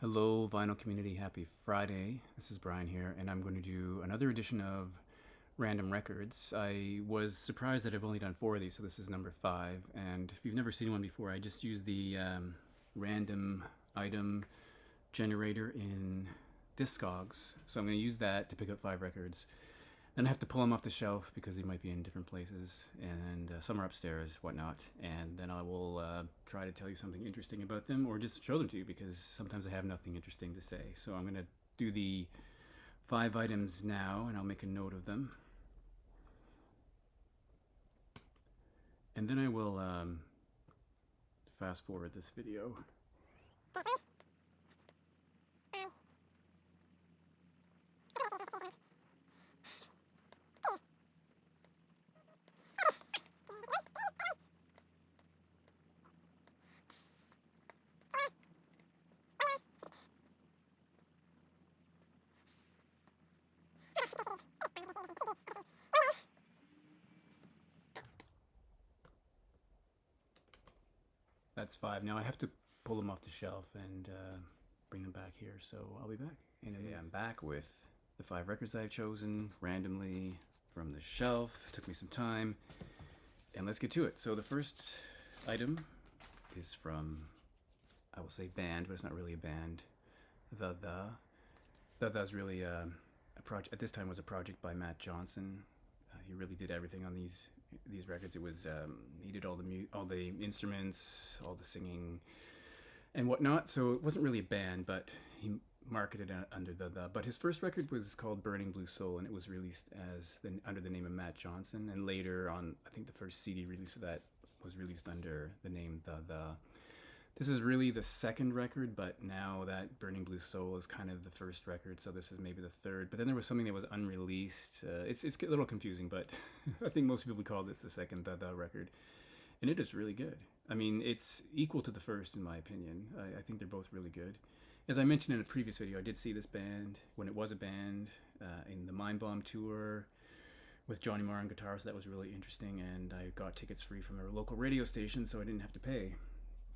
Hello, vinyl community. Happy Friday. This is Brian here, and I'm going to do another edition of Random Records. I was surprised that I've only done 4 of these, so this is number 5. And if you've never seen one before, I just use the random item generator in Discogs. So I'm going to use that to pick up 5 records. Then I have to pull them off the shelf because they might be in different places, and some are upstairs, whatnot. And then I will try to tell you something interesting about them, or just show them to you because sometimes I have nothing interesting to say. So I'm going to do the 5 items now, and I'll make a note of them. And then I will fast forward this video. That's 5. Now I have to pull them off the shelf and bring them back here, so I'll be back. And yeah, I'm back with the 5 records that I've chosen randomly from the shelf. It took me some time, and let's get to it. So the first item is from, I will say band, but it's not really a band. The is really a project. At this time, was a project by Matt Johnson. He really did everything on these records. It was he did all the instruments, all the singing, and whatnot. So it wasn't really a band, but he marketed it under the. But his first record was called Burning Blue Soul, and it was released under the name of Matt Johnson. And later on, I think the first CD release of that was released under the name the. This is really the second record, but now that Burning Blue Soul is kind of the first record, so this is maybe the third. But then there was something that was unreleased. It's a little confusing, but I think most people would call this the second the record. And it is really good. I mean, it's equal to the first in my opinion. I think they're both really good. As I mentioned in a previous video, I did see this band when it was a band in the Mind Bomb tour with Johnny Marr on guitar, so that was really interesting. And I got tickets free from a local radio station, so I didn't have to pay.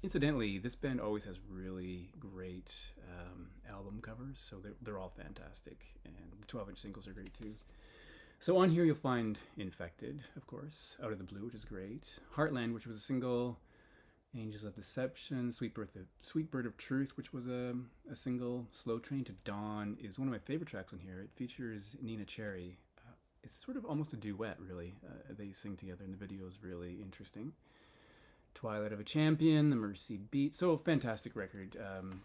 Incidentally, this band always has really great album covers, so they're all fantastic, and the 12-inch singles are great too. So on here you'll find Infected, of course, Out of the Blue, which is great, Heartland, which was a single, Angels of Deception, Sweet Bird of Truth, which was a single, Slow Train to Dawn is one of my favorite tracks on here. It features Nina Cherry. It's sort of almost a duet, really. They sing together, and the video is really interesting. Twilight of a Champion, The Mercy Beat. So fantastic record.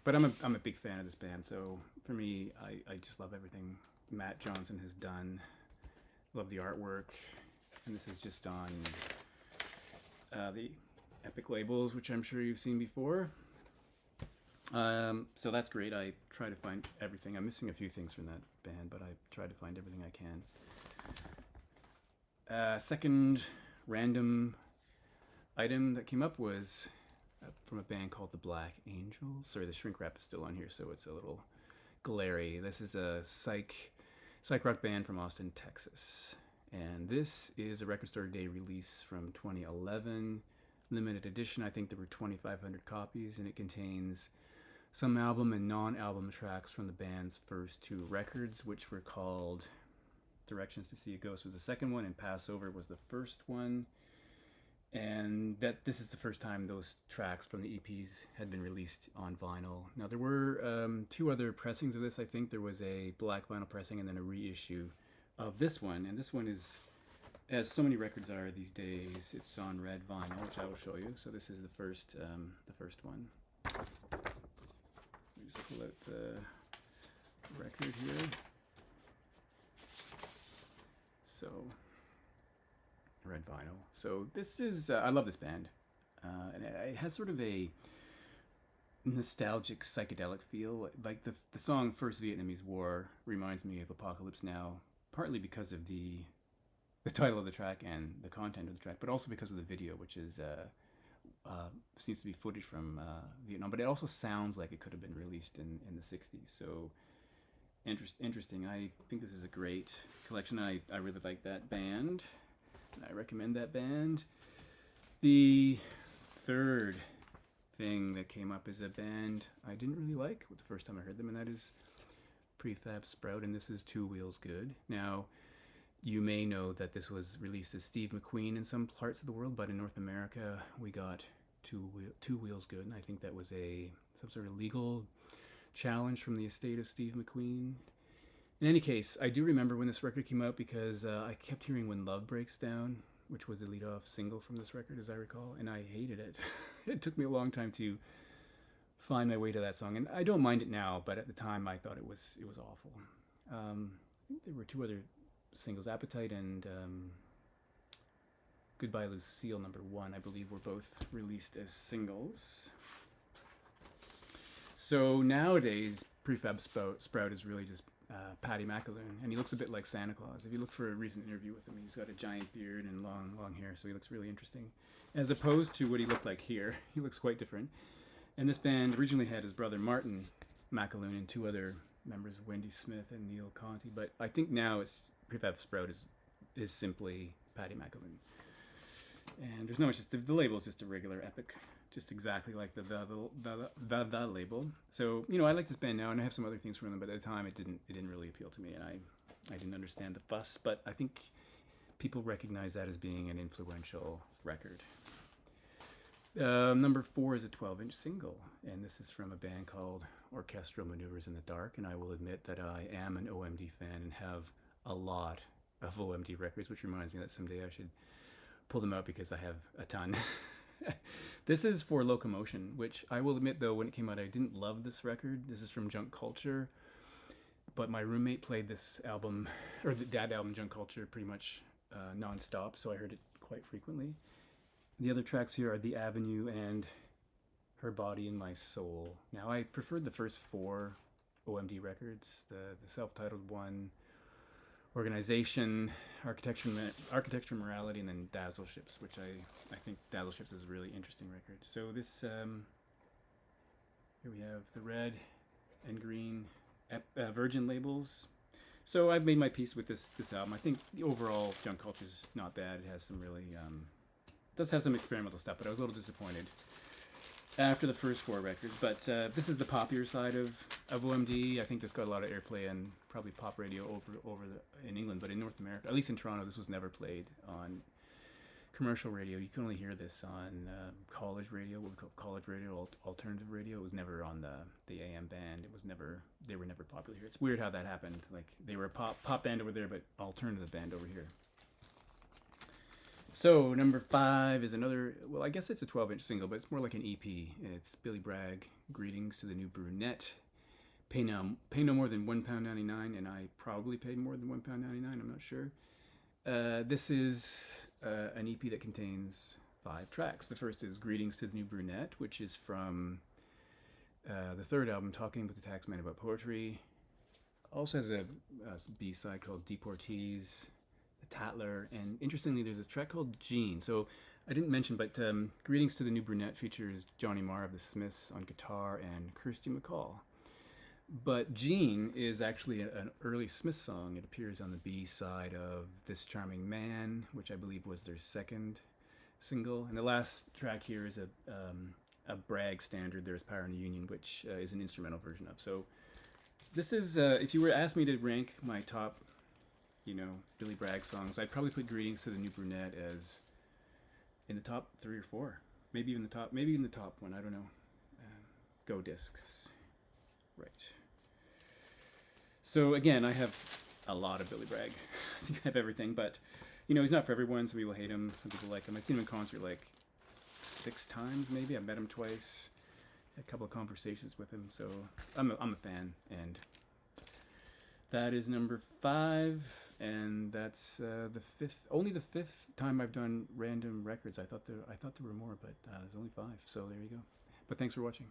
But I'm a big fan of this band. So for me, I just love everything Matt Johnson has done. Love the artwork. And this is just on the Epic labels, which I'm sure you've seen before. So that's great. I try to find everything. I'm missing a few things from that band, but I try to find everything I can. Second random item that came up was from a band called the Black Angels. Sorry, the shrink wrap is still on here, so it's a little glary. This is a psych rock band from Austin, Texas. And this is a Record Store Day release from 2011. Limited edition. I think there were 2,500 copies, and it contains some album and non-album tracks from the band's first 2 records, which were called Directions to See a Ghost was the second one, and Passover was the first one. And that this is the first time those tracks from the EPs had been released on vinyl. Now there were 2 other pressings of this. I think there was a black vinyl pressing and then a reissue of this one. And this one is, as so many records are these days, it's on red vinyl, which I will show you. So this is the first one. Let me just pull out the record here. So. Red vinyl. So this is, I love this band. And it has sort of a nostalgic psychedelic feel. Like the song First Vietnamese War reminds me of Apocalypse Now, partly because of the title of the track and the content of the track, but also because of the video, which is seems to be footage from Vietnam. But it also sounds like it could have been released in the 60s. So interesting. I think this is a great collection. I really like that band. And I recommend that band. The third thing that came up is a band I didn't really like the first time I heard them, and that is Prefab Sprout, and this is Two Wheels Good. Now, you may know that this was released as Steve McQueen in some parts of the world, but in North America we got Two Wheels Good, and I think that was some sort of legal challenge from the estate of Steve McQueen. In any case, I do remember when this record came out because I kept hearing When Love Breaks Down, which was the lead-off single from this record, as I recall, and I hated it. It took me a long time to find my way to that song, and I don't mind it now, but at the time I thought it was awful. I think there were two other singles, Appetite and Goodbye Lucille #1, I believe, were both released as singles. So nowadays, Prefab Sprout is really just Paddy McAloon, and he looks a bit like Santa Claus. If you look for a recent interview with him, he's got a giant beard and long hair, so he looks really interesting. As opposed to what he looked like here, he looks quite different. And this band originally had his brother Martin McAloon and two other members, Wendy Smith and Neil Conti, but I think now it's Prefab Sprout is simply Paddy McAloon. And there's no much, the label is just a regular Epic, just exactly like the label. So, you know, I like this band now, and I have some other things from them, but at the time it didn't really appeal to me, and I didn't understand the fuss, but I think people recognize that as being an influential record. #4 is a 12-inch single, and this is from a band called Orchestral Maneuvers in the Dark, and I will admit that I am an OMD fan and have a lot of OMD records, which reminds me that someday I should pull them out because I have a ton. This is For Locomotion, which I will admit, though, when it came out, I didn't love this record. This is from Junk Culture, but my roommate played this album, or that album, Junk Culture, pretty much non-stop, so I heard it quite frequently. The other tracks here are The Avenue and Her Body and My Soul. Now, I preferred the first 4 OMD records, the self-titled one, Organization, Architecture, Morality, and then Dazzle Ships, which I think Dazzle Ships is a really interesting record. So this, here we have the red and green Virgin labels. So I've made my peace with this album. I think the overall Junk Culture is not bad. It has some really, does have some experimental stuff, but I was a little disappointed after the first 4 records. But this is the poppier side of OMD. I think this got a lot of airplay and probably pop radio in England, but in North America, at least in Toronto, this was never played on commercial radio. You can only hear this on college radio, what we call college radio, alternative radio. It was never on the AM band. They were never popular here. It's weird how that happened. Like, they were a pop band over there, but alternative band over here. So, #5 is another, well, I guess it's a 12-inch single, but it's more like an EP. It's Billy Bragg, Greetings to the New Brunette. Pay no more than £1.99, and I probably paid more than £1.99, I'm not sure. This is an EP that contains 5 tracks. The first is Greetings to the New Brunette, which is from the third album, Talking with the Taxman About Poetry. Also has a B-side called Deportees, The Tatler, and interestingly, there's a track called Jean. So I didn't mention, but Greetings to the New Brunette features Johnny Marr of the Smiths on guitar and Kirsty MacColl. But Jean is actually an early Smiths song. It appears on the B-side of This Charming Man, which I believe was their second single. And the last track here is a Bragg standard, There's Power in the Union, which is an instrumental version of. So this is, if you were to ask me to rank my top, Billy Bragg songs, I'd probably put Greetings to the New Brunette as in the top 3 or 4. Maybe even the top one, I don't know. Go Discs. Right. So again, I have a lot of Billy Bragg. I think I have everything, but he's not for everyone. Some people hate him, some people like him. I've seen him in concert like 6 times, maybe. I've met him twice. Had a couple of conversations with him, so I'm a fan. And that is #5, and that's only the fifth time I've done random records. I thought there were more, but there's only 5. So there you go. But thanks for watching.